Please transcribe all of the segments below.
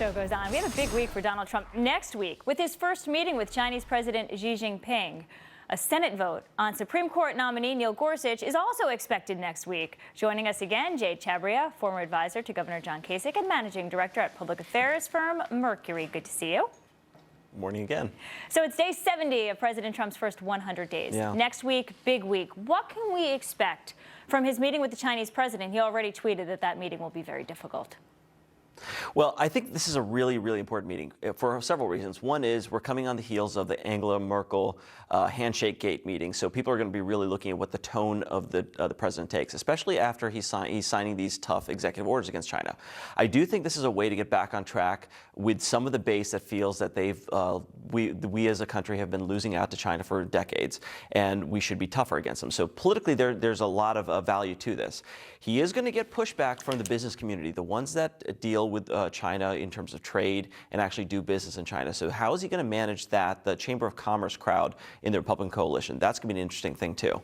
show goes on. We have a big week for Donald Trump next week with his first meeting with Chinese President Xi Jinping. A Senate vote on Supreme Court nominee Neil Gorsuch is also expected next week. Joining us again, Chabria, former advisor to Governor John Kasich and managing director at public affairs firm Mercury. Good to see you. Morning again. So it's day 70 of President Trump's first 100 days. Yeah. Next week, big week. What can we expect from his meeting with the Chinese president? He already tweeted that that meeting will be very difficult. Well, I think this is a really, really important meeting for several reasons. One is we're coming on the heels of the Angela-Merkel handshake gate meeting, so people are going to be really looking at what the tone of the president takes, especially after he's signing these tough executive orders against China. I do think this is a way to get back on track with some of the base that feels that we as a country have been losing out to China for decades, and we should be tougher against them. So politically, there's a lot of value to this. He is going to get pushback from the business community, the ones that deal with China in terms of trade and actually do business in China. So how is he going to manage that? The Chamber of Commerce crowd in the Republican coalition, that's going to be an interesting thing too.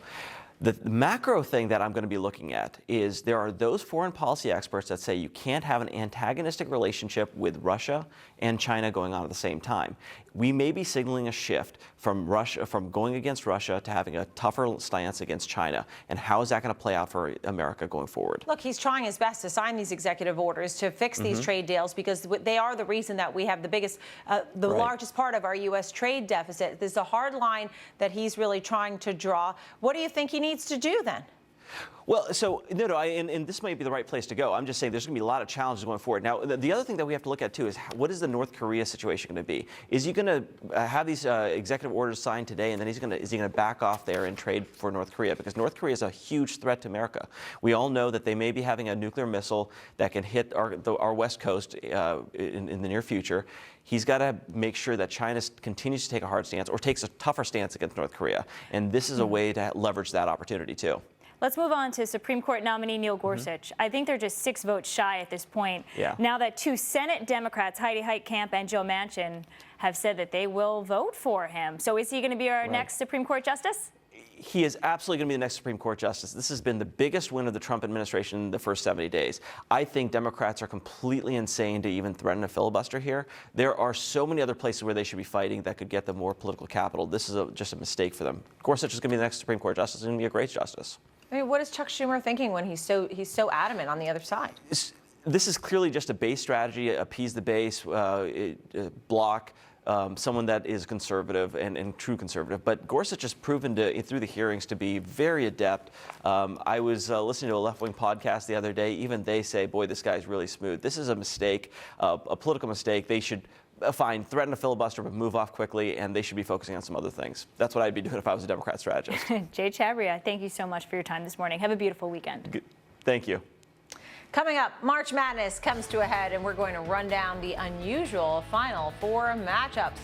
The macro thing that I'm going to be looking at is there are those foreign policy experts that say you can't have an antagonistic relationship with Russia and China going on at the same time. We may be signaling a shift from going against Russia to having a tougher stance against China. And how is that going to play out for America going forward? Look, he's trying his best to sign these executive orders to fix these trade deals because they are the reason that we have the biggest, largest part of our U.S. trade deficit. There's a hard line that he's really trying to draw. What do you think he needs to do then? Well, so, and this might be the right place to go. I'm just saying there's going to be a lot of challenges going forward. Now, the other thing that we have to look at, too, is what is the North Korea situation going to be? Is he going to have these executive orders signed today, and then is he going to back off there and trade for North Korea? Because North Korea is a huge threat to America. We all know that they may be having a nuclear missile that can hit our West Coast in the near future. He's got to make sure that China continues to take a hard stance or takes a tougher stance against North Korea. And this is a way to leverage that opportunity, too. Let's move on to Supreme Court nominee Neil Gorsuch. I think they're just 6 votes shy at this point. Yeah. Now that 2 Senate Democrats, Heidi Heitkamp and Joe Manchin, have said that they will vote for him. So is he going to be our next Supreme Court justice? He is absolutely going to be the next Supreme Court justice. This has been the biggest win of the Trump administration in the first 70 days. I think Democrats are completely insane to even threaten a filibuster here. There are so many other places where they should be fighting that could get them more political capital. This is just a mistake for them. Gorsuch is going to be the next Supreme Court justice. He's going to be a great justice. I mean, what is Chuck Schumer thinking when he's so adamant on the other side? This is clearly just a base strategy, appease the base, block someone that is conservative and true conservative. But Gorsuch has proven through the hearings to be very adept. I was listening to a left-wing podcast the other day. Even they say, boy, this guy's really smooth. This is a mistake, a political mistake. They should threaten a filibuster, but move off quickly, and they should be focusing on some other things. That's what I'd be doing if I was a Democrat strategist. Jay Chabria, thank you so much for your time this morning. Have a beautiful weekend. Good. Thank you. Coming up, March Madness comes to a head, and we're going to run down the unusual Final Four matchups.